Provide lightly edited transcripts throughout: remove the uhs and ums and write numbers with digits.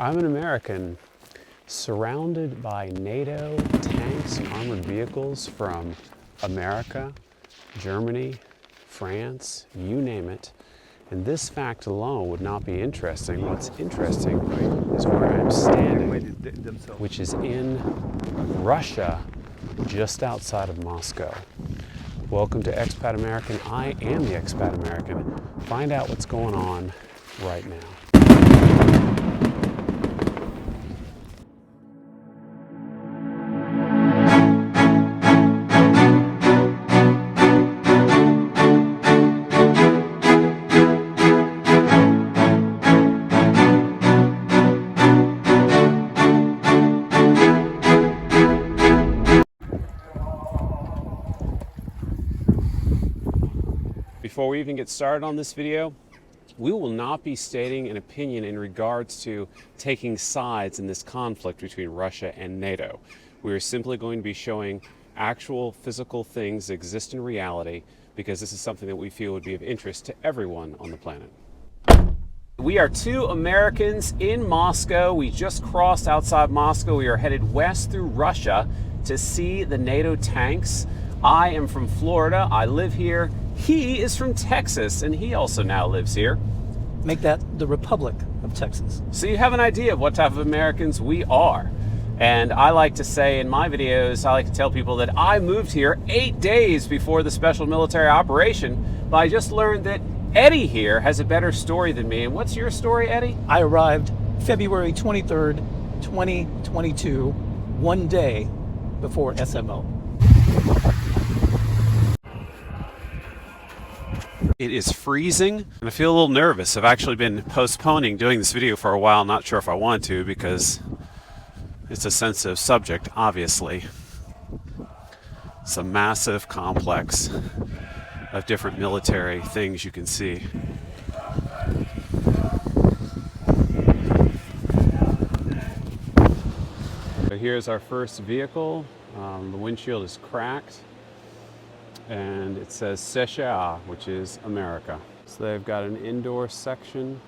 I'm an American surrounded by NATO tanks and armored vehicles from America, Germany, France, you name it. And this fact alone would not be interesting. What's interesting is where I'm standing, which is in Russia, just outside of Moscow. Welcome to Expat American. I am the Expat American. Find out what's going on right now. Before we even get started on this video, we will not be stating an opinion in regards to taking sides in this conflict between Russia and NATO. We are simply going to be showing actual physical things that exist in reality because this is something that we feel would be of interest to everyone on the planet. We are two Americans in Moscow. We just crossed outside Moscow. We are headed west through Russia to see the NATO tanks. I am from Florida. I live here. He is from Texas, and he also now lives here. Make that the Republic of Texas. So you have an idea of what type of Americans we are. And I like to say in my videos, I like to tell people that I moved here 8 days before the special military operation, but I just learned that Eddie here has a better story than me. And what's your story, Eddie? I arrived February 23rd, 2022, one day before SMO. It is freezing, and I feel a little nervous. I've actually been postponing doing this video for a while. Not sure if I want to because it's a sensitive subject, obviously. It's a massive complex of different military things you can see. So here's our first vehicle. The windshield is cracked. And it says Russia, which is America. So they've got an indoor section,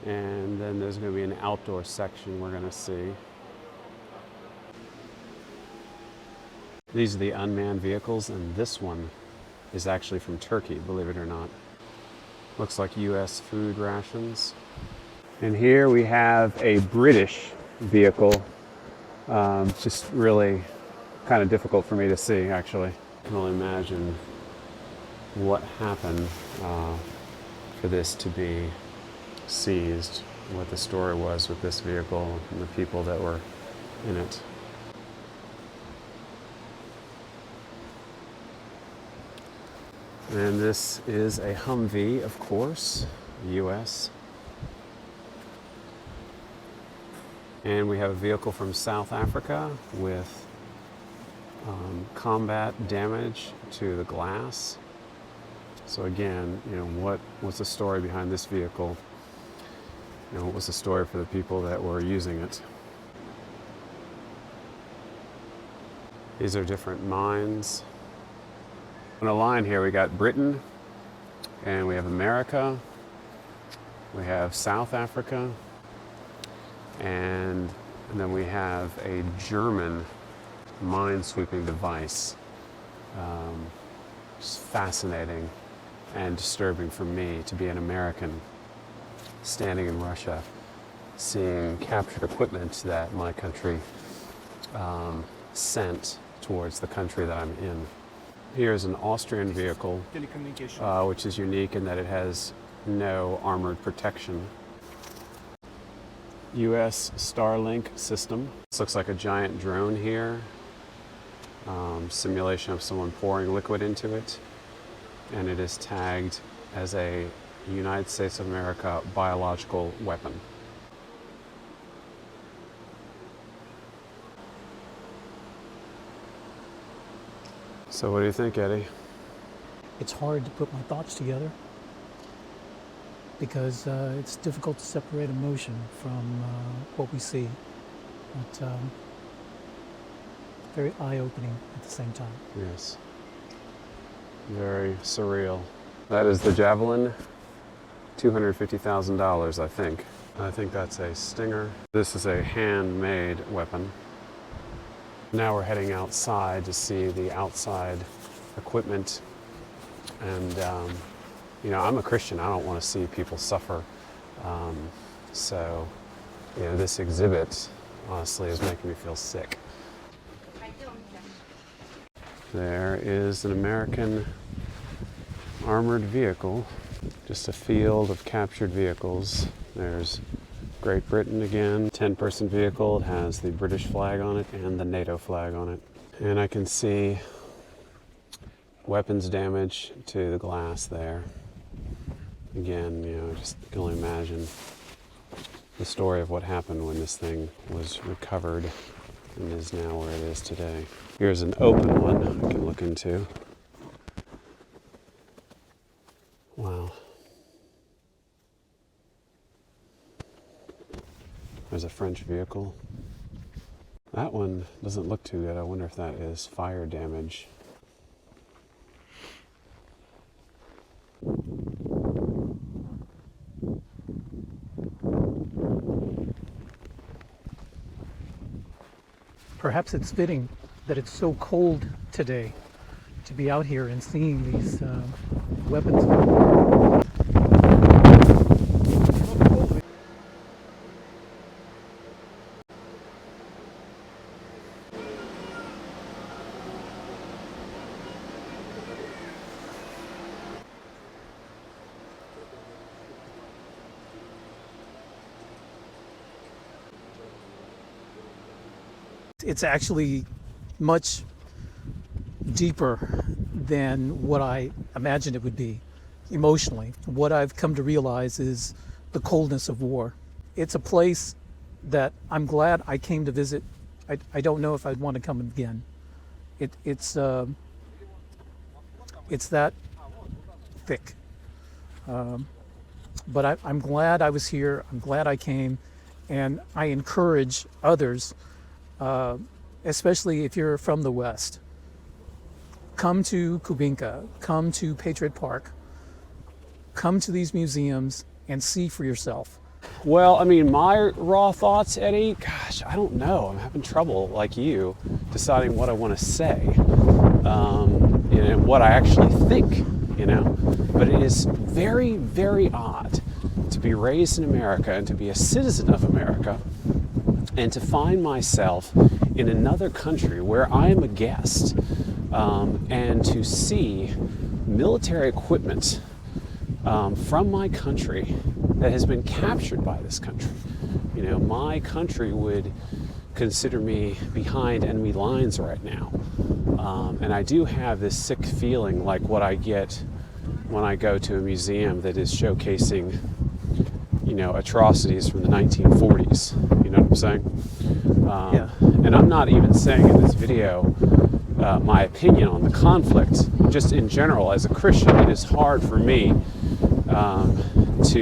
and then there's going to be an outdoor section we're going to see. These are the unmanned vehicles, and this one is actually from Turkey, believe it or not. Looks like US food rations. And here we have a British vehicle. Just really kind of difficult for me to see, actually. I can only imagine what happened for this to be seized, what the story was with this vehicle and the people that were in it. And this is a Humvee, of course, US. And we have a vehicle from South Africa with combat damage to the glass. So again, what was the story behind this vehicle? What was the story for the people that were using it? These are different mines. On a line here, we got Britain, and we have America, we have South Africa, and then we have a German mine-sweeping device. Just fascinating and disturbing for me to be an American standing in Russia, seeing captured equipment that my country sent towards the country that I'm in. Here's an Austrian vehicle, which is unique in that it has no armored protection. US Starlink system. This looks like a giant drone here. Simulation of someone pouring liquid into it, and it is tagged as a United States of America biological weapon. So what do you think, Eddie? It's hard to put my thoughts together because it's difficult to separate emotion from what we see. But very eye-opening at the same time. Yes. Very surreal. That is the Javelin, $250,000, I think. I think that's a Stinger. This is a handmade weapon. Now we're heading outside to see the outside equipment. And, you know, I'm a Christian. I don't want to see people suffer. So, you know, this exhibit, honestly, is making me feel sick. There is an American armored vehicle, just a field of captured vehicles. There's Great Britain again, 10-person vehicle. It has the British flag on it and the NATO flag on it. And I can see weapons damage to the glass there. Again, you know, just can only imagine the story of what happened when this thing was recovered and is now where it is today. Here's an open one I can look into. Wow. There's a French vehicle. That one doesn't look too good. I wonder if that is fire damage. Perhaps it's fitting that it's so cold today to be out here and seeing these weapons. It's actually much deeper than what I imagined it would be emotionally. What I've come to realize is the coldness of war. It's a place that I'm glad I came to visit. I don't know if I'd want to come again. It's that thick. But I'm glad I was here. I'm glad I came, and I encourage others, especially if you're from the West, come to Kubinka, come to Patriot Park, come to these museums and see for yourself. Well, I mean, my raw thoughts, Eddie, gosh, I don't know. I'm having trouble, like you, deciding what I want to say, and what I actually think, you know. But it is very, very odd to be raised in America and to be a citizen of America and to find myself in another country where I am a guest, and to see military equipment from my country that has been captured by this country. You know, my country would consider me behind enemy lines right now. And I do have this sick feeling like what I get when I go to a museum that is showcasing, you know, atrocities from the 1940s. You know what I'm saying? Yeah. And I'm not even saying in this video my opinion on the conflict. Just in general, as a Christian, it is hard for me to,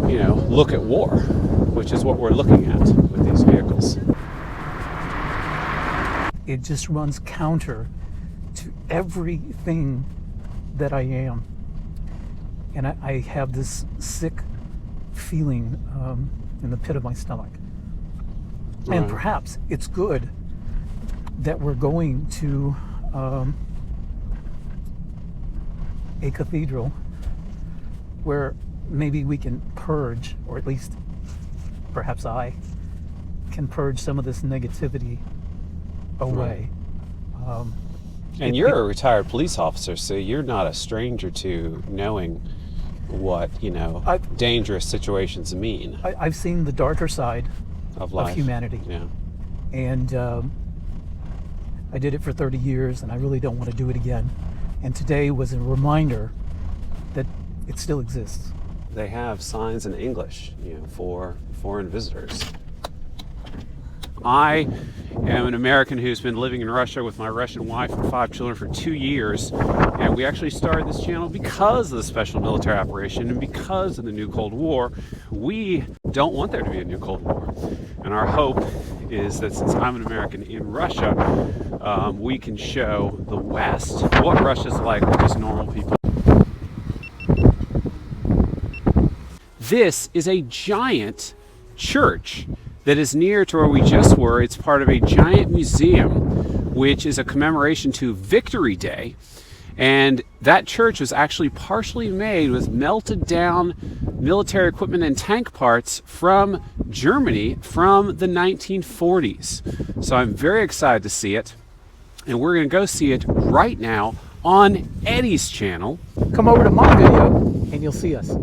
you know, look at war, which is what we're looking at with these vehicles. It just runs counter to everything that I am. And I have this sick feeling in the pit of my stomach. Right. And perhaps it's good that we're going to a cathedral where maybe we can purge, or at least perhaps I can purge some of this negativity away. Right. And you're a retired police officer, so you're not a stranger to knowing what, you know, dangerous situations mean. I've seen the darker side of life, of humanity. Yeah. And I did it for 30 years, and I really don't want to do it again. And today was a reminder that it still exists. They have signs in English, you know, for foreign visitors. I am an American who's been living in Russia with my Russian wife and 5 children for 2 years, and we actually started this channel because of the special military operation and because of the new Cold War. We don't want there to be a new Cold War, and our hope is that since I'm an American in Russia, we can show the West what Russia's like with just normal people. this is a giant church that is near to where we just were. It's part of a giant museum, which is a commemoration to Victory Day. And that church was actually partially made with melted down military equipment and tank parts from Germany from the 1940s. So I'm very excited to see it. And we're going to go see it right now on Eddie's channel. Come over to my video and you'll see us.